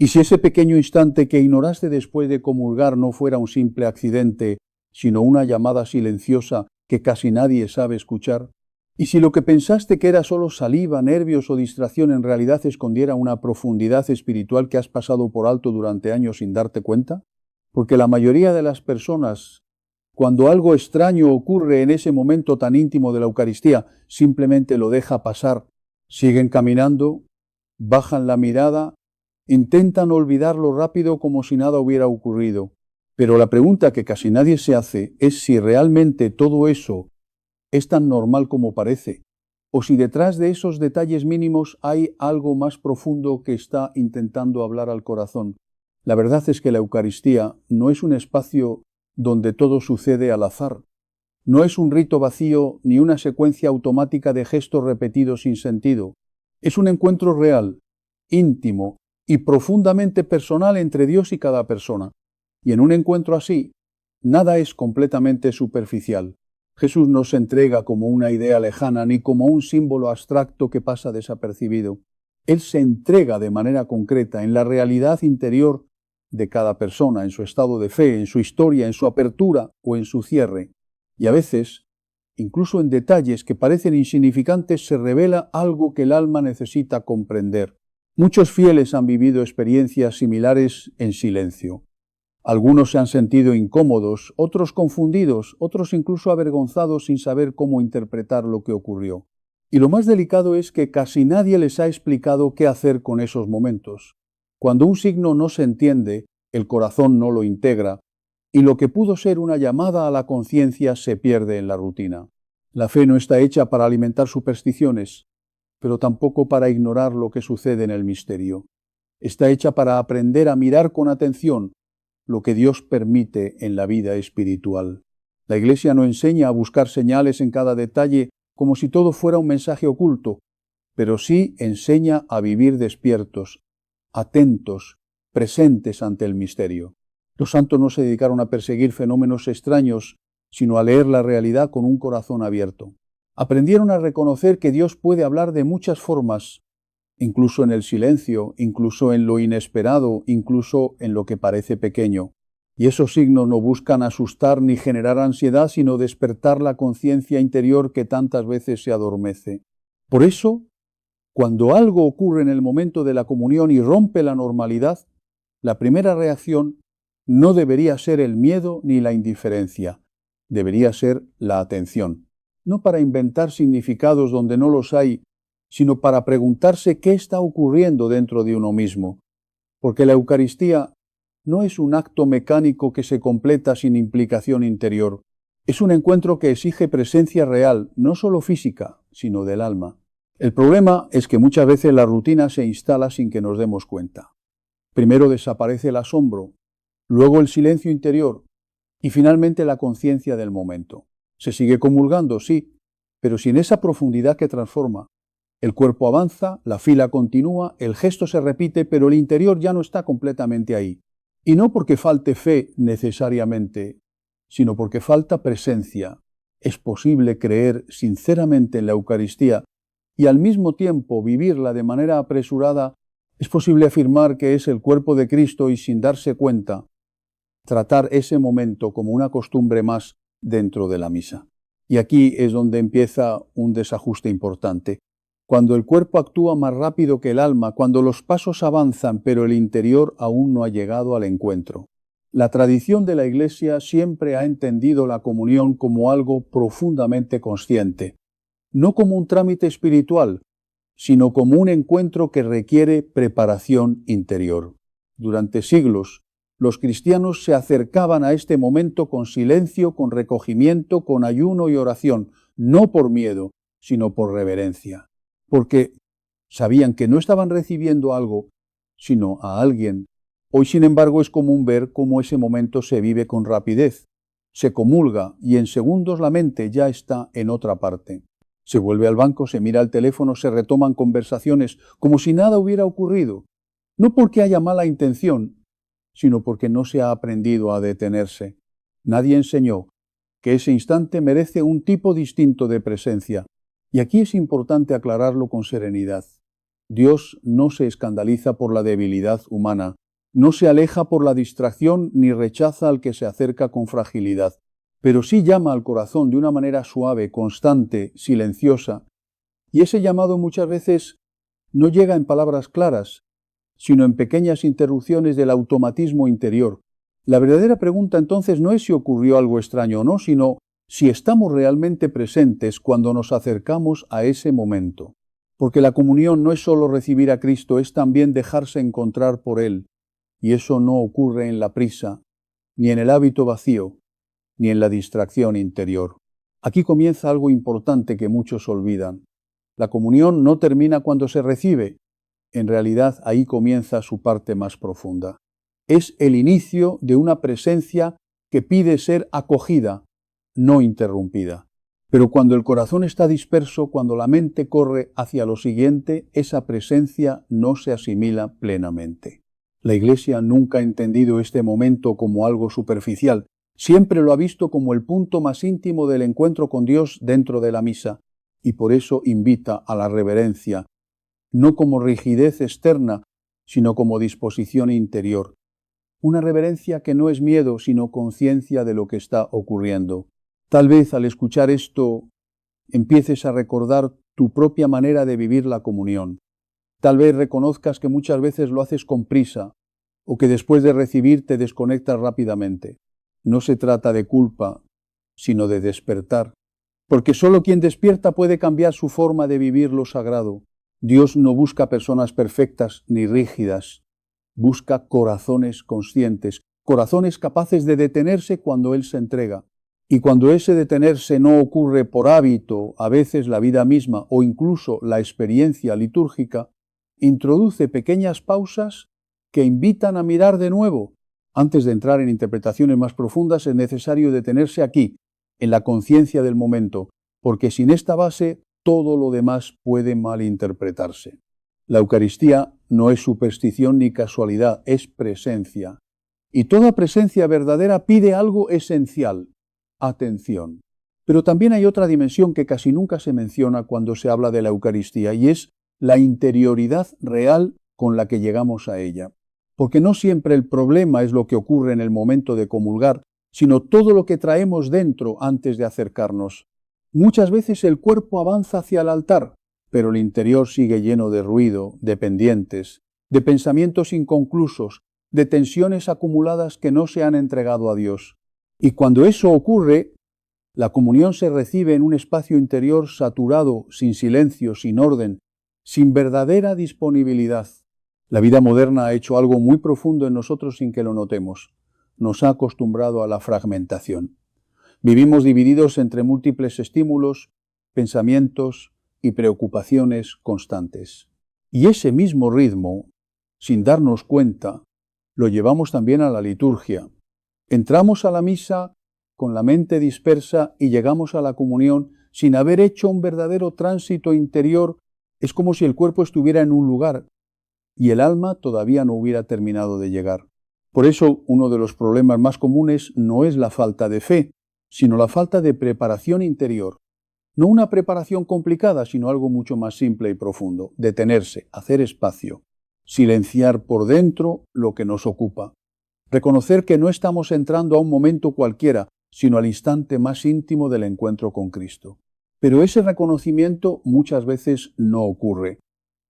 Y si ese pequeño instante que ignoraste después de comulgar no fuera un simple accidente, sino una llamada silenciosa que casi nadie sabe escuchar, y si lo que pensaste que era solo saliva, nervios o distracción en realidad escondiera una profundidad espiritual que has pasado por alto durante años sin darte cuenta, porque la mayoría de las personas, cuando algo extraño ocurre en ese momento tan íntimo de la Eucaristía, simplemente lo deja pasar, siguen caminando, bajan la mirada, intentan olvidarlo rápido como si nada hubiera ocurrido. Pero la pregunta que casi nadie se hace es si realmente todo eso es tan normal como parece, o si detrás de esos detalles mínimos hay algo más profundo que está intentando hablar al corazón. La verdad es que la Eucaristía no es un espacio donde todo sucede al azar. No es un rito vacío ni una secuencia automática de gestos repetidos sin sentido. Es un encuentro real, íntimo y profundamente personal entre Dios y cada persona. Y en un encuentro así, nada es completamente superficial. Jesús no se entrega como una idea lejana ni como un símbolo abstracto que pasa desapercibido. Él se entrega de manera concreta en la realidad interior de cada persona, en su estado de fe, en su historia, en su apertura o en su cierre. Y a veces, incluso en detalles que parecen insignificantes, se revela algo que el alma necesita comprender. Muchos fieles han vivido experiencias similares en silencio. Algunos se han sentido incómodos, otros confundidos, otros incluso avergonzados sin saber cómo interpretar lo que ocurrió. Y lo más delicado es que casi nadie les ha explicado qué hacer con esos momentos. Cuando un signo no se entiende, el corazón no lo integra, y lo que pudo ser una llamada a la conciencia se pierde en la rutina. La fe no está hecha para alimentar supersticiones, pero tampoco para ignorar lo que sucede en el misterio. Está hecha para aprender a mirar con atención lo que Dios permite en la vida espiritual. La Iglesia no enseña a buscar señales en cada detalle como si todo fuera un mensaje oculto, pero sí enseña a vivir despiertos, atentos, presentes ante el misterio. Los santos no se dedicaron a perseguir fenómenos extraños, sino a leer la realidad con un corazón abierto. Aprendieron a reconocer que Dios puede hablar de muchas formas, incluso en el silencio, incluso en lo inesperado, incluso en lo que parece pequeño. Y esos signos no buscan asustar ni generar ansiedad, sino despertar la conciencia interior que tantas veces se adormece. Por eso, cuando algo ocurre en el momento de la comunión y rompe la normalidad, la primera reacción no debería ser el miedo ni la indiferencia, debería ser la atención. No para inventar significados donde no los hay, sino para preguntarse qué está ocurriendo dentro de uno mismo. Porque la Eucaristía no es un acto mecánico que se completa sin implicación interior. Es un encuentro que exige presencia real, no solo física, sino del alma. El problema es que muchas veces la rutina se instala sin que nos demos cuenta. Primero desaparece el asombro, luego el silencio interior y finalmente la conciencia del momento. Se sigue comulgando, sí, pero sin esa profundidad que transforma. El cuerpo avanza, la fila continúa, el gesto se repite, pero el interior ya no está completamente ahí. Y no porque falte fe necesariamente, sino porque falta presencia. Es posible creer sinceramente en la Eucaristía y al mismo tiempo vivirla de manera apresurada. Es posible afirmar que es el cuerpo de Cristo y sin darse cuenta, tratar ese momento como una costumbre más dentro de la misa. Y aquí es donde empieza un desajuste importante. Cuando el cuerpo actúa más rápido que el alma, cuando los pasos avanzan pero el interior aún no ha llegado al encuentro. La tradición de la Iglesia siempre ha entendido la comunión como algo profundamente consciente, no como un trámite espiritual, sino como un encuentro que requiere preparación interior. Durante siglos, los cristianos se acercaban a este momento con silencio, con recogimiento, con ayuno y oración, no por miedo, sino por reverencia. Porque sabían que no estaban recibiendo algo, sino a alguien. Hoy, sin embargo, es común ver cómo ese momento se vive con rapidez. Se comulga y en segundos la mente ya está en otra parte. Se vuelve al banco, se mira el teléfono, se retoman conversaciones como si nada hubiera ocurrido. No porque haya mala intención, sino porque no se ha aprendido a detenerse. Nadie enseñó que ese instante merece un tipo distinto de presencia. Y aquí es importante aclararlo con serenidad. Dios no se escandaliza por la debilidad humana, no se aleja por la distracción ni rechaza al que se acerca con fragilidad, pero sí llama al corazón de una manera suave, constante, silenciosa, y ese llamado muchas veces no llega en palabras claras, sino en pequeñas interrupciones del automatismo interior. La verdadera pregunta entonces no es si ocurrió algo extraño o no, sino si estamos realmente presentes cuando nos acercamos a ese momento. Porque la comunión no es solo recibir a Cristo, es también dejarse encontrar por Él. Y eso no ocurre en la prisa, ni en el hábito vacío, ni en la distracción interior. Aquí comienza algo importante que muchos olvidan. La comunión no termina cuando se recibe. En realidad ahí comienza su parte más profunda. Es el inicio de una presencia que pide ser acogida, no interrumpida. Pero cuando el corazón está disperso, cuando la mente corre hacia lo siguiente, esa presencia no se asimila plenamente. La Iglesia nunca ha entendido este momento como algo superficial. Siempre lo ha visto como el punto más íntimo del encuentro con Dios dentro de la misa, y por eso invita a la reverencia, no como rigidez externa, sino como disposición interior. Una reverencia que no es miedo, sino conciencia de lo que está ocurriendo. Tal vez al escuchar esto empieces a recordar tu propia manera de vivir la comunión. Tal vez reconozcas que muchas veces lo haces con prisa o que después de recibir te desconectas rápidamente. No se trata de culpa, sino de despertar. Porque solo quien despierta puede cambiar su forma de vivir lo sagrado. Dios no busca personas perfectas ni rígidas. Busca corazones conscientes, corazones capaces de detenerse cuando Él se entrega. Y cuando ese detenerse no ocurre por hábito, a veces la vida misma o incluso la experiencia litúrgica, introduce pequeñas pausas que invitan a mirar de nuevo. Antes de entrar en interpretaciones más profundas es necesario detenerse aquí, en la conciencia del momento, porque sin esta base todo lo demás puede malinterpretarse. La Eucaristía no es superstición ni casualidad, es presencia. Y toda presencia verdadera pide algo esencial: atención. Pero también hay otra dimensión que casi nunca se menciona cuando se habla de la Eucaristía, y es la interioridad real con la que llegamos a ella. Porque no siempre el problema es lo que ocurre en el momento de comulgar, sino todo lo que traemos dentro antes de acercarnos. Muchas veces el cuerpo avanza hacia el altar, pero el interior sigue lleno de ruido, de pendientes, de pensamientos inconclusos, de tensiones acumuladas que no se han entregado a Dios. Y cuando eso ocurre, la comunión se recibe en un espacio interior saturado, sin silencio, sin orden, sin verdadera disponibilidad. La vida moderna ha hecho algo muy profundo en nosotros sin que lo notemos. Nos ha acostumbrado a la fragmentación. Vivimos divididos entre múltiples estímulos, pensamientos y preocupaciones constantes. Y ese mismo ritmo, sin darnos cuenta, lo llevamos también a la liturgia. Entramos a la misa con la mente dispersa y llegamos a la comunión sin haber hecho un verdadero tránsito interior. Es como si el cuerpo estuviera en un lugar y el alma todavía no hubiera terminado de llegar. Por eso, uno de los problemas más comunes no es la falta de fe, sino la falta de preparación interior. No una preparación complicada, sino algo mucho más simple y profundo: detenerse, hacer espacio, silenciar por dentro lo que nos ocupa. Reconocer que no estamos entrando a un momento cualquiera, sino al instante más íntimo del encuentro con Cristo. Pero ese reconocimiento muchas veces no ocurre,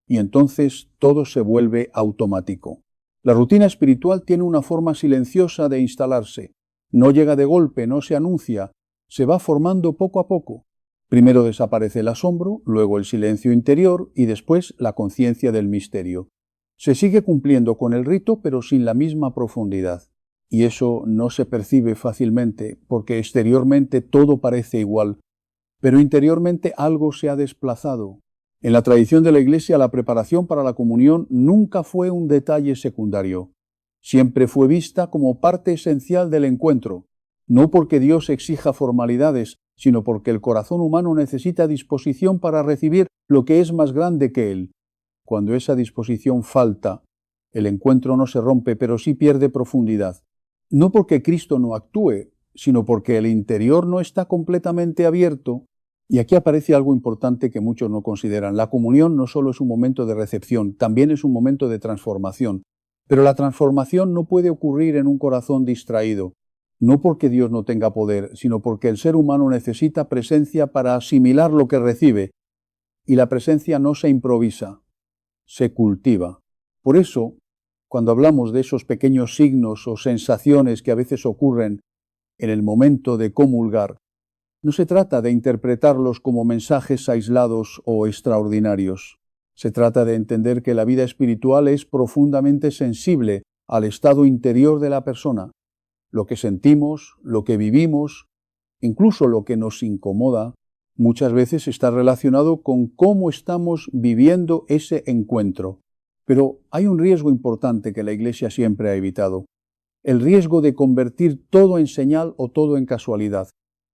y entonces todo se vuelve automático. La rutina espiritual tiene una forma silenciosa de instalarse. No llega de golpe, no se anuncia, se va formando poco a poco. Primero desaparece el asombro, luego el silencio interior y después la conciencia del misterio. Se sigue cumpliendo con el rito, pero sin la misma profundidad. Y eso no se percibe fácilmente, porque exteriormente todo parece igual, pero interiormente algo se ha desplazado. En la tradición de la Iglesia, la preparación para la comunión nunca fue un detalle secundario. Siempre fue vista como parte esencial del encuentro, no porque Dios exija formalidades, sino porque el corazón humano necesita disposición para recibir lo que es más grande que él. Cuando esa disposición falta, el encuentro no se rompe, pero sí pierde profundidad. No porque Cristo no actúe, sino porque el interior no está completamente abierto Y aquí aparece algo importante que muchos no consideran. La comunión no solo es un momento de recepción, también es un momento de transformación. Pero la transformación no puede ocurrir en un corazón distraído, no porque Dios no tenga poder, sino porque el ser humano necesita presencia para asimilar lo que recibe. Y la presencia no se improvisa, se cultiva. Por eso, cuando hablamos de esos pequeños signos o sensaciones que a veces ocurren en el momento de comulgar, no se trata de interpretarlos como mensajes aislados o extraordinarios. Se trata de entender que la vida espiritual es profundamente sensible al estado interior de la persona. Lo que sentimos, lo que vivimos, incluso lo que nos incomoda, muchas veces está relacionado con cómo estamos viviendo ese encuentro. Pero hay un riesgo importante que la Iglesia siempre ha evitado: el riesgo de convertir todo en señal o todo en casualidad.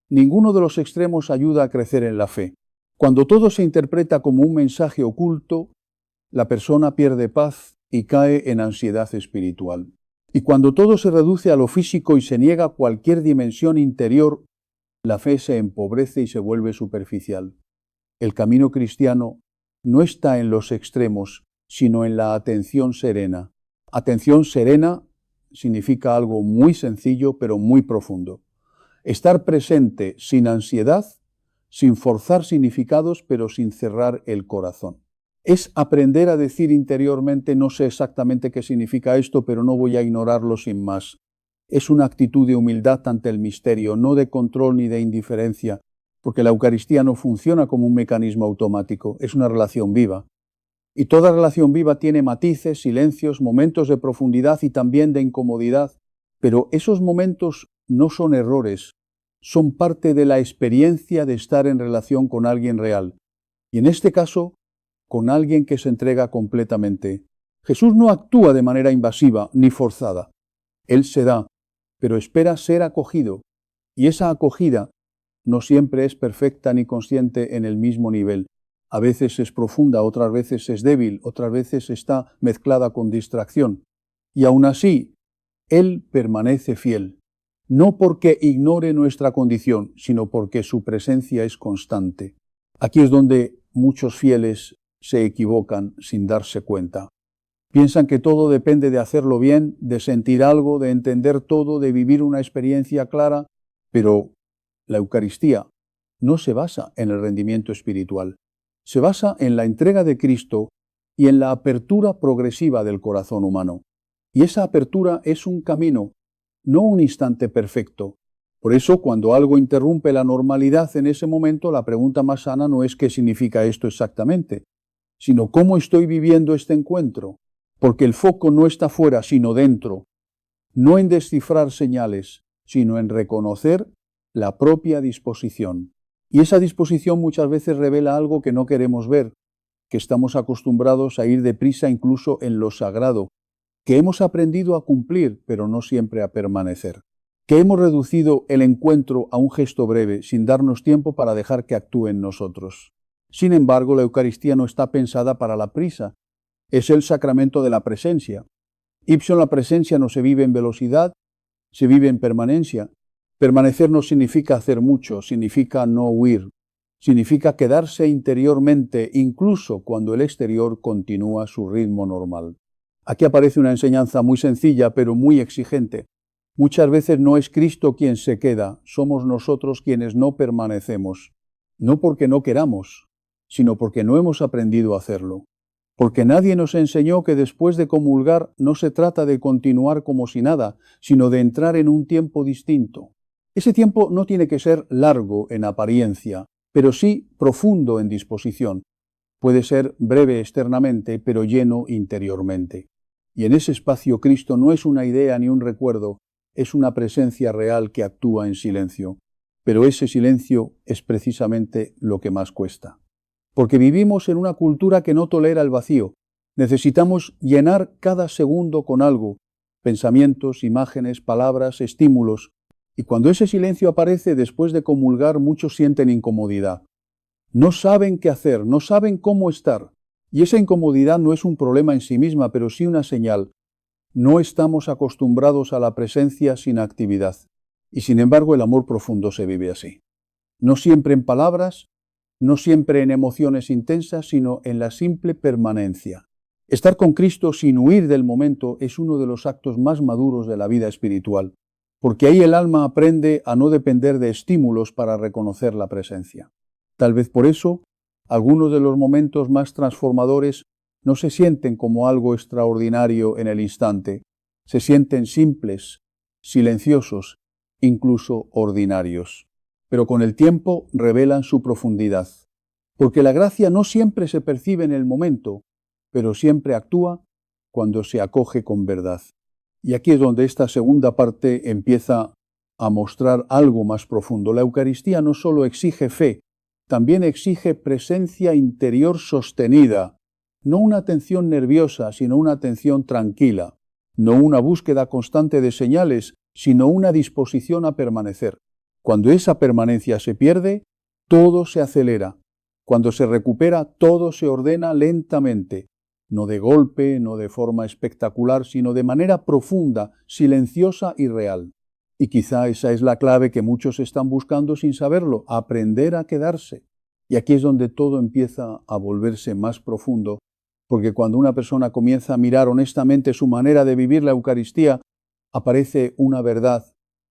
Ninguno de los extremos ayuda a crecer en la fe. Cuando todo se interpreta como un mensaje oculto, la persona pierde paz y cae en ansiedad espiritual. Y cuando todo se reduce a lo físico y se niega cualquier dimensión interior, la fe se empobrece y se vuelve superficial. El camino cristiano no está en los extremos, sino en la atención serena. Atención serena significa algo muy sencillo, pero muy profundo. Estar presente sin ansiedad, sin forzar significados, pero sin cerrar el corazón. Es aprender a decir interiormente: no sé exactamente qué significa esto, pero no voy a ignorarlo sin más. Es una actitud de humildad ante el misterio, no de control ni de indiferencia, porque la Eucaristía no funciona como un mecanismo automático, es una relación viva. Y toda relación viva tiene matices, silencios, momentos de profundidad y también de incomodidad, pero esos momentos no son errores, son parte de la experiencia de estar en relación con alguien real, y en este caso, con alguien que se entrega completamente. Jesús no actúa de manera invasiva ni forzada. Él se da, pero espera ser acogido, y esa acogida no siempre es perfecta ni consciente en el mismo nivel. A veces es profunda, otras veces es débil, otras veces está mezclada con distracción. Y aún así, Él permanece fiel, no porque ignore nuestra condición, sino porque su presencia es constante. Aquí es donde muchos fieles se equivocan sin darse cuenta. Piensan que todo depende de hacerlo bien, de sentir algo, de entender todo, de vivir una experiencia clara, pero la Eucaristía no se basa en el rendimiento espiritual. Se basa en la entrega de Cristo y en la apertura progresiva del corazón humano. Y esa apertura es un camino, no un instante perfecto. Por eso, cuando algo interrumpe la normalidad en ese momento, la pregunta más sana no es qué significa esto exactamente, sino cómo estoy viviendo este encuentro. Porque el foco no está fuera, sino dentro. No en descifrar señales, sino en reconocer la propia disposición. Y esa disposición muchas veces revela algo que no queremos ver, que estamos acostumbrados a ir deprisa incluso en lo sagrado, que hemos aprendido a cumplir, pero no siempre a permanecer, que hemos reducido el encuentro a un gesto breve, sin darnos tiempo para dejar que actúe en nosotros. Sin embargo, la Eucaristía no está pensada para la prisa, es el sacramento de la presencia. Ipsium la presencia no se vive en velocidad, se vive en permanencia. Permanecer no significa hacer mucho, significa no huir, significa quedarse interiormente incluso cuando el exterior continúa su ritmo normal. Aquí aparece una enseñanza muy sencilla pero muy exigente. Muchas veces no es Cristo quien se queda, somos nosotros quienes no permanecemos, no porque no queramos, sino porque no hemos aprendido a hacerlo. Porque nadie nos enseñó que después de comulgar no se trata de continuar como si nada, sino de entrar en un tiempo distinto. Ese tiempo no tiene que ser largo en apariencia, pero sí profundo en disposición. Puede ser breve externamente, pero lleno interiormente. Y en ese espacio Cristo no es una idea ni un recuerdo, es una presencia real que actúa en silencio. Pero ese silencio es precisamente lo que más cuesta. Porque vivimos en una cultura que no tolera el vacío. Necesitamos llenar cada segundo con algo, pensamientos, imágenes, palabras, estímulos. Y cuando ese silencio aparece después de comulgar, muchos sienten incomodidad. No saben qué hacer, no saben cómo estar. Y esa incomodidad no es un problema en sí misma, pero sí una señal. No estamos acostumbrados a la presencia sin actividad. Y sin embargo el amor profundo se vive así. No siempre en palabras, no siempre en emociones intensas, sino en la simple permanencia. Estar con Cristo sin huir del momento es uno de los actos más maduros de la vida espiritual, porque ahí el alma aprende a no depender de estímulos para reconocer la presencia. Tal vez por eso, algunos de los momentos más transformadores no se sienten como algo extraordinario en el instante, se sienten simples, silenciosos, incluso ordinarios. Pero con el tiempo revelan su profundidad, porque la gracia no siempre se percibe en el momento, pero siempre actúa cuando se acoge con verdad. Y aquí es donde esta segunda parte empieza a mostrar algo más profundo. La Eucaristía no solo exige fe, también exige presencia interior sostenida, no una atención nerviosa, sino una atención tranquila, no una búsqueda constante de señales, sino una disposición a permanecer. Cuando esa permanencia se pierde, todo se acelera. Cuando se recupera, todo se ordena lentamente, no de golpe, no de forma espectacular, sino de manera profunda, silenciosa y real. Y quizá esa es la clave que muchos están buscando sin saberlo, aprender a quedarse. Y aquí es donde todo empieza a volverse más profundo, porque cuando una persona comienza a mirar honestamente su manera de vivir la Eucaristía, aparece una verdad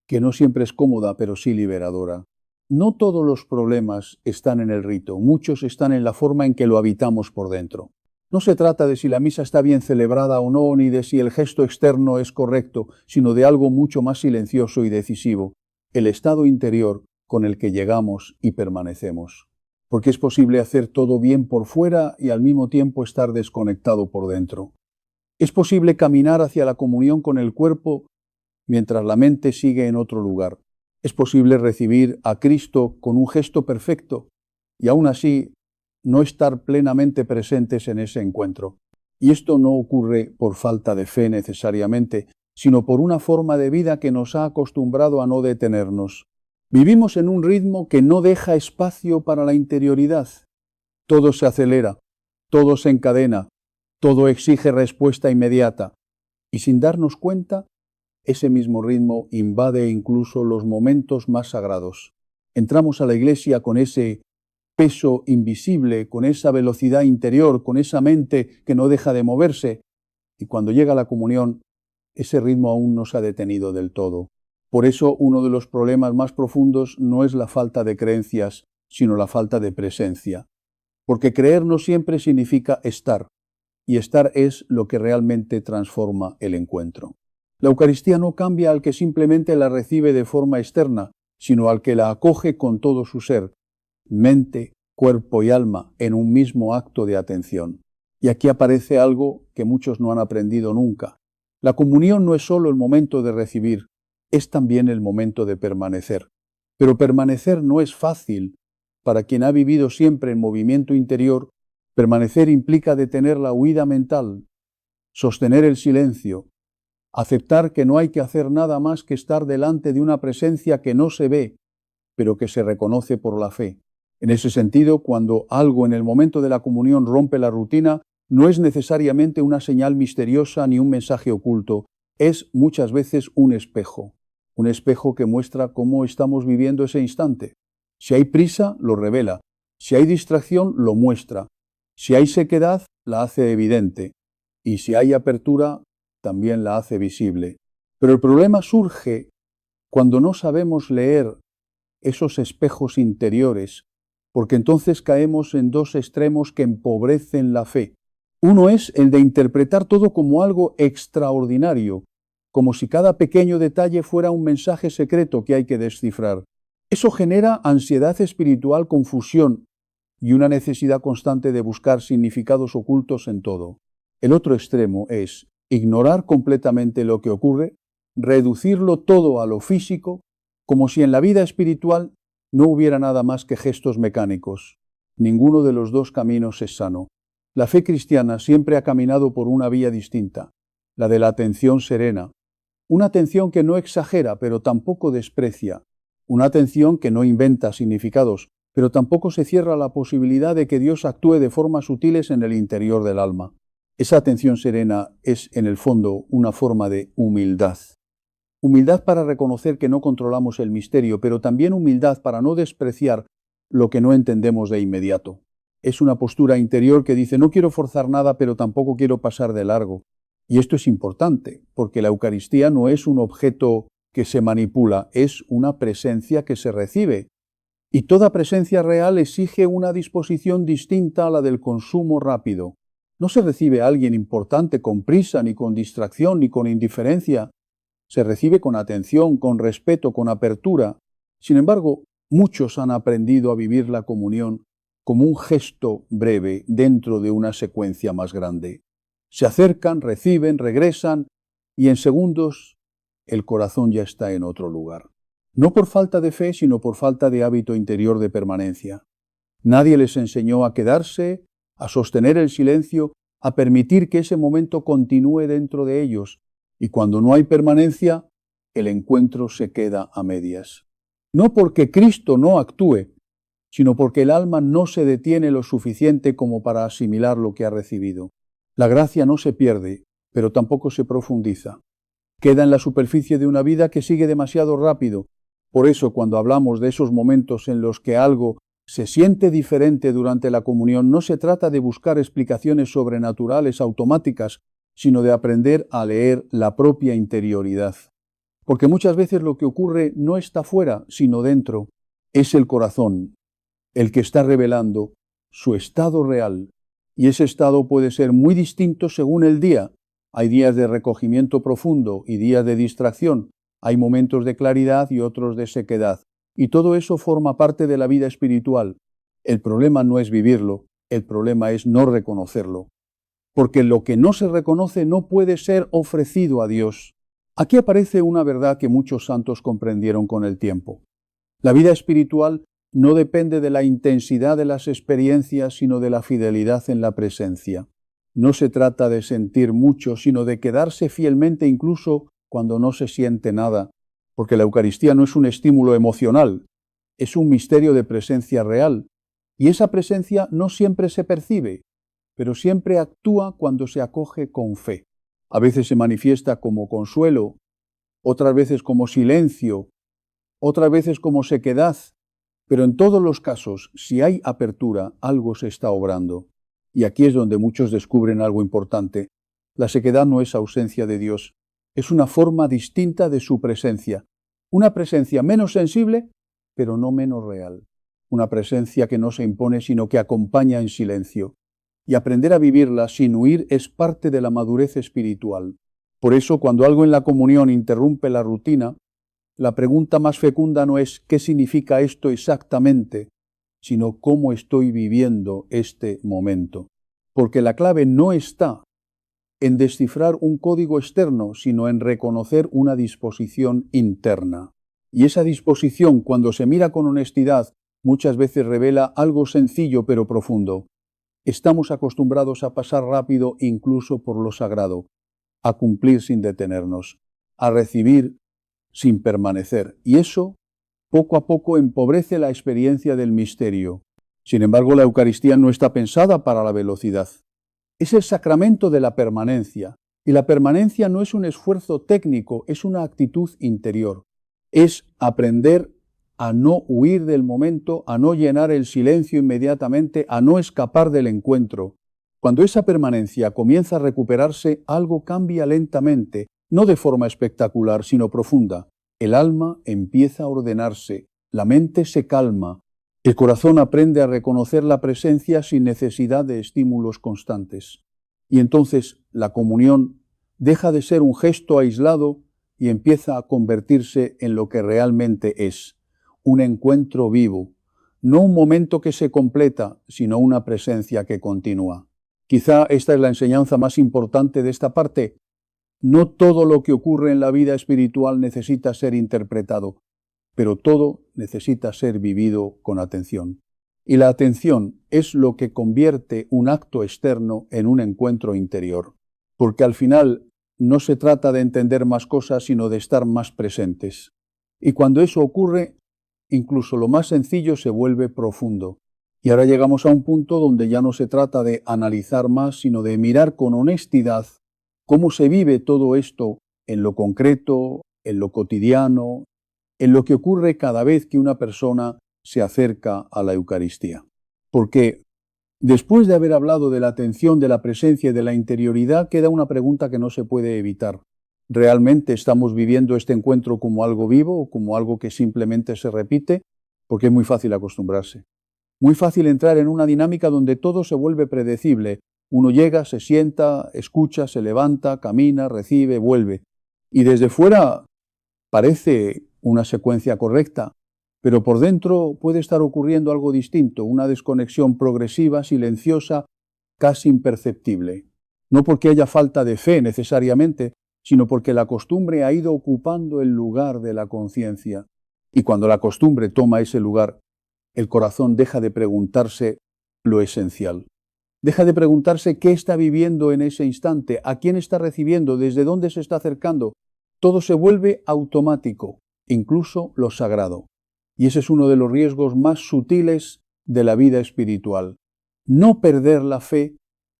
que no siempre es cómoda, pero sí liberadora. No todos los problemas están en el rito, muchos están en la forma en que lo habitamos por dentro. No se trata de si la misa está bien celebrada o no, ni de si el gesto externo es correcto, sino de algo mucho más silencioso y decisivo, el estado interior con el que llegamos y permanecemos. Porque es posible hacer todo bien por fuera y al mismo tiempo estar desconectado por dentro. Es posible caminar hacia la comunión con el cuerpo mientras la mente sigue en otro lugar. Es posible recibir a Cristo con un gesto perfecto y aún así no estar plenamente presentes en ese encuentro. Y esto no ocurre por falta de fe necesariamente, sino por una forma de vida que nos ha acostumbrado a no detenernos. Vivimos en un ritmo que no deja espacio para la interioridad. Todo se acelera, todo se encadena, todo exige respuesta inmediata. Y sin darnos cuenta, ese mismo ritmo invade incluso los momentos más sagrados. Entramos a la iglesia con ese peso invisible, con esa velocidad interior, con esa mente que no deja de moverse, y cuando llega la comunión, ese ritmo aún no se ha detenido del todo. Por eso uno de los problemas más profundos no es la falta de creencias, sino la falta de presencia. Porque creer no siempre significa estar, y estar es lo que realmente transforma el encuentro. La Eucaristía no cambia al que simplemente la recibe de forma externa, sino al que la acoge con todo su ser, mente, cuerpo y alma, en un mismo acto de atención. Y aquí aparece algo que muchos no han aprendido nunca. La comunión no es solo el momento de recibir, es también el momento de permanecer. Pero permanecer no es fácil. Para quien ha vivido siempre en movimiento interior, permanecer implica detener la huida mental, sostener el silencio, aceptar que no hay que hacer nada más que estar delante de una presencia que no se ve, pero que se reconoce por la fe. En ese sentido, cuando algo en el momento de la comunión rompe la rutina, no es necesariamente una señal misteriosa ni un mensaje oculto, es muchas veces un espejo que muestra cómo estamos viviendo ese instante. Si hay prisa, lo revela. Si hay distracción, lo muestra. Si hay sequedad, la hace evidente. Y si hay apertura, también la hace visible. Pero el problema surge cuando no sabemos leer esos espejos interiores, porque entonces caemos en dos extremos que empobrecen la fe. Uno es el de interpretar todo como algo extraordinario, como si cada pequeño detalle fuera un mensaje secreto que hay que descifrar. Eso genera ansiedad espiritual, confusión y una necesidad constante de buscar significados ocultos en todo. El otro extremo es ignorar completamente lo que ocurre, reducirlo todo a lo físico, como si en la vida espiritual no hubiera nada más que gestos mecánicos. Ninguno de los dos caminos es sano. La fe cristiana siempre ha caminado por una vía distinta, la de la atención serena. Una atención que no exagera, pero tampoco desprecia. Una atención que no inventa significados, pero tampoco se cierra a la posibilidad de que Dios actúe de formas sutiles en el interior del alma. Esa atención serena es, en el fondo, una forma de humildad. Humildad para reconocer que no controlamos el misterio, pero también humildad para no despreciar lo que no entendemos de inmediato. Es una postura interior que dice, no quiero forzar nada, pero tampoco quiero pasar de largo. Y esto es importante, porque la Eucaristía no es un objeto que se manipula, es una presencia que se recibe. Y toda presencia real exige una disposición distinta a la del consumo rápido. No se recibe a alguien importante con prisa, ni con distracción, ni con indiferencia. Se recibe con atención, con respeto, con apertura. Sin embargo, muchos han aprendido a vivir la comunión como un gesto breve dentro de una secuencia más grande. Se acercan, reciben, regresan y en segundos el corazón ya está en otro lugar. No por falta de fe, sino por falta de hábito interior de permanencia. Nadie les enseñó a quedarse, a sostener el silencio, a permitir que ese momento continúe dentro de ellos. Y cuando no hay permanencia, el encuentro se queda a medias. No porque Cristo no actúe, sino porque el alma no se detiene lo suficiente como para asimilar lo que ha recibido. La gracia no se pierde, pero tampoco se profundiza. Queda en la superficie de una vida que sigue demasiado rápido. Por eso, cuando hablamos de esos momentos en los que algo se siente diferente durante la comunión, no se trata de buscar explicaciones sobrenaturales automáticas, sino de aprender a leer la propia interioridad. Porque muchas veces lo que ocurre no está fuera, sino dentro. Es el corazón el que está revelando su estado real. Y ese estado puede ser muy distinto según el día. Hay días de recogimiento profundo y días de distracción. Hay momentos de claridad y otros de sequedad. Y todo eso forma parte de la vida espiritual. El problema no es vivirlo, el problema es no reconocerlo. Porque lo que no se reconoce no puede ser ofrecido a Dios. Aquí aparece una verdad que muchos santos comprendieron con el tiempo. La vida espiritual no depende de la intensidad de las experiencias, sino de la fidelidad en la presencia. No se trata de sentir mucho, sino de quedarse fielmente incluso cuando no se siente nada, porque la Eucaristía no es un estímulo emocional, es un misterio de presencia real, y esa presencia no siempre se percibe, pero siempre actúa cuando se acoge con fe. A veces se manifiesta como consuelo, otras veces como silencio, otras veces como sequedad, pero en todos los casos, si hay apertura, algo se está obrando. Y aquí es donde muchos descubren algo importante. La sequedad no es ausencia de Dios, es una forma distinta de su presencia. Una presencia menos sensible, pero no menos real. Una presencia que no se impone, sino que acompaña en silencio. Y aprender a vivirla sin huir es parte de la madurez espiritual. Por eso, cuando algo en la comunión interrumpe la rutina, la pregunta más fecunda no es ¿qué significa esto exactamente?, sino ¿cómo estoy viviendo este momento? Porque la clave no está en descifrar un código externo, sino en reconocer una disposición interna. Y esa disposición, cuando se mira con honestidad, muchas veces revela algo sencillo pero profundo. Estamos acostumbrados a pasar rápido incluso por lo sagrado, a cumplir sin detenernos, a recibir sin permanecer, y eso poco a poco empobrece la experiencia del misterio. Sin embargo, la Eucaristía no está pensada para la velocidad. Es el sacramento de la permanencia, y la permanencia no es un esfuerzo técnico, es una actitud interior. Es aprender a no huir del momento, a no llenar el silencio inmediatamente, a no escapar del encuentro. Cuando esa permanencia comienza a recuperarse, algo cambia lentamente, no de forma espectacular, sino profunda. El alma empieza a ordenarse, la mente se calma, el corazón aprende a reconocer la presencia sin necesidad de estímulos constantes. Y entonces la comunión deja de ser un gesto aislado y empieza a convertirse en lo que realmente es, un encuentro vivo, no un momento que se completa, sino una presencia que continúa. Quizá esta es la enseñanza más importante de esta parte. No todo lo que ocurre en la vida espiritual necesita ser interpretado, pero todo necesita ser vivido con atención. Y la atención es lo que convierte un acto externo en un encuentro interior, porque al final no se trata de entender más cosas, sino de estar más presentes. Y cuando eso ocurre, incluso lo más sencillo se vuelve profundo. Y ahora llegamos a un punto donde ya no se trata de analizar más, sino de mirar con honestidad cómo se vive todo esto en lo concreto, en lo cotidiano, en lo que ocurre cada vez que una persona se acerca a la Eucaristía. Porque después de haber hablado de la atención, de la presencia y de la interioridad, queda una pregunta que no se puede evitar. ¿Realmente estamos viviendo este encuentro como algo vivo o como algo que simplemente se repite? Porque es muy fácil acostumbrarse. Muy fácil entrar en una dinámica donde todo se vuelve predecible. Uno llega, se sienta, escucha, se levanta, camina, recibe, vuelve. Y desde fuera parece una secuencia correcta, pero por dentro puede estar ocurriendo algo distinto, una desconexión progresiva, silenciosa, casi imperceptible. No porque haya falta de fe necesariamente, sino porque la costumbre ha ido ocupando el lugar de la conciencia. Y cuando la costumbre toma ese lugar, el corazón deja de preguntarse lo esencial. Deja de preguntarse qué está viviendo en ese instante, a quién está recibiendo, desde dónde se está acercando. Todo se vuelve automático, incluso lo sagrado. Y ese es uno de los riesgos más sutiles de la vida espiritual. No perder la fe,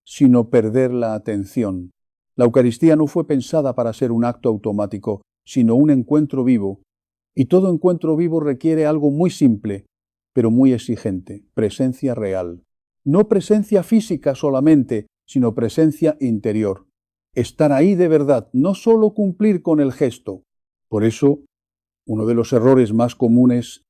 sino perder la atención. La Eucaristía no fue pensada para ser un acto automático, sino un encuentro vivo. Y todo encuentro vivo requiere algo muy simple, pero muy exigente: presencia real. No presencia física solamente, sino presencia interior. Estar ahí de verdad, no solo cumplir con el gesto. Por eso, uno de los errores más comunes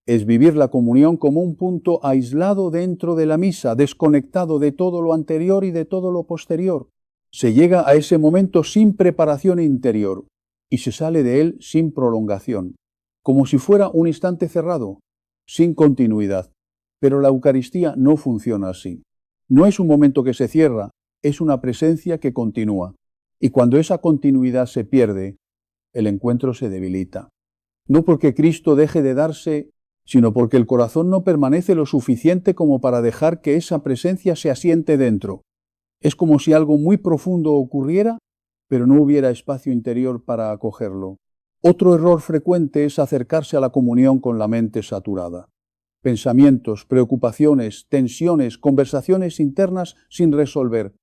es vivir la comunión como un punto aislado dentro de la misa, desconectado de todo lo anterior y de todo lo posterior. Se llega a ese momento sin preparación interior y se sale de él sin prolongación, como si fuera un instante cerrado, sin continuidad. Pero la Eucaristía no funciona así. No es un momento que se cierra, es una presencia que continúa. Y cuando esa continuidad se pierde, el encuentro se debilita. No porque Cristo deje de darse, sino porque el corazón no permanece lo suficiente como para dejar que esa presencia se asiente dentro. Es como si algo muy profundo ocurriera, pero no hubiera espacio interior para acogerlo. Otro error frecuente es acercarse a la comunión con la mente saturada. Pensamientos, preocupaciones, tensiones, conversaciones internas sin resolver.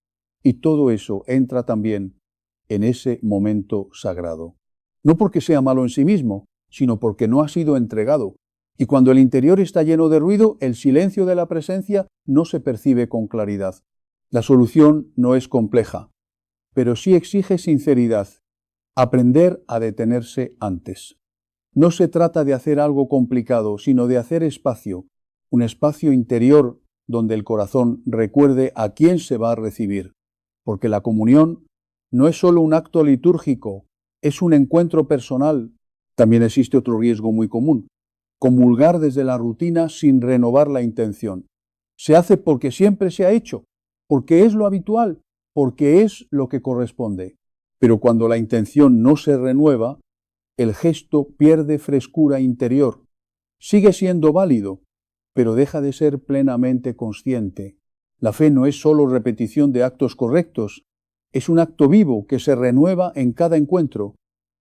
Y todo eso entra también en ese momento sagrado. No porque sea malo en sí mismo, sino porque no ha sido entregado. Y cuando el interior está lleno de ruido, el silencio de la presencia no se percibe con claridad. La solución no es compleja, pero sí exige sinceridad. Aprender a detenerse antes. No se trata de hacer algo complicado, sino de hacer espacio, un espacio interior donde el corazón recuerde a quién se va a recibir. Porque la comunión no es solo un acto litúrgico, es un encuentro personal. También existe otro riesgo muy común: comulgar desde la rutina sin renovar la intención. Se hace porque siempre se ha hecho, porque es lo habitual, porque es lo que corresponde. Pero cuando la intención no se renueva, el gesto pierde frescura interior. Sigue siendo válido, pero deja de ser plenamente consciente. La fe no es solo repetición de actos correctos, es un acto vivo que se renueva en cada encuentro.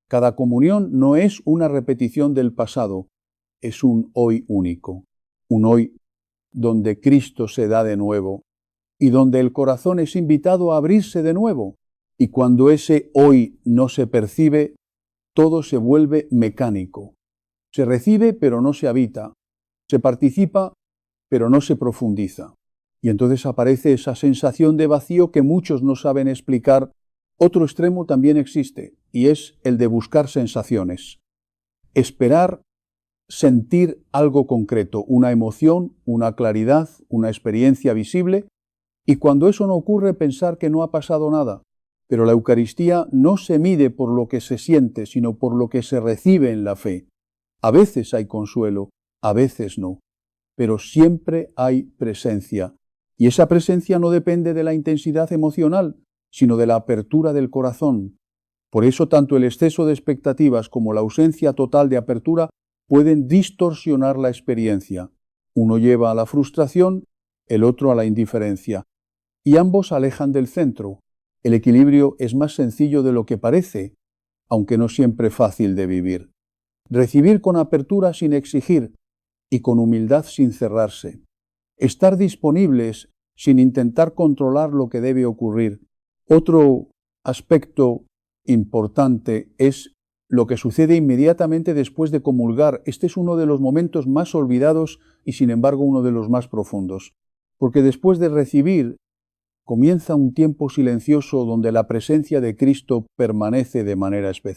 Cada comunión no es una repetición del pasado, es un hoy único, un hoy donde Cristo se da de nuevo y donde el corazón es invitado a abrirse de nuevo. Y cuando ese hoy no se percibe, todo se vuelve mecánico. Se recibe pero no se habita, se participa pero no se profundiza. Y entonces aparece esa sensación de vacío que muchos no saben explicar. Otro extremo también existe, y es el de buscar sensaciones. Esperar sentir algo concreto, una emoción, una claridad, una experiencia visible, y cuando eso no ocurre, pensar que no ha pasado nada. Pero la Eucaristía no se mide por lo que se siente, sino por lo que se recibe en la fe. A veces hay consuelo, a veces no, pero siempre hay presencia. Y esa presencia no depende de la intensidad emocional, sino de la apertura del corazón. Por eso tanto el exceso de expectativas como la ausencia total de apertura pueden distorsionar la experiencia. Uno lleva a la frustración, el otro a la indiferencia. Y ambos alejan del centro. El equilibrio es más sencillo de lo que parece, aunque no siempre fácil de vivir. Recibir con apertura sin exigir y con humildad sin cerrarse. Estar disponibles sin intentar controlar lo que debe ocurrir. Otro aspecto importante es lo que sucede inmediatamente después de comulgar. Este es uno de los momentos más olvidados y sin embargo uno de los más profundos, porque después de recibir comienza un tiempo silencioso donde la presencia de Cristo permanece de manera especial.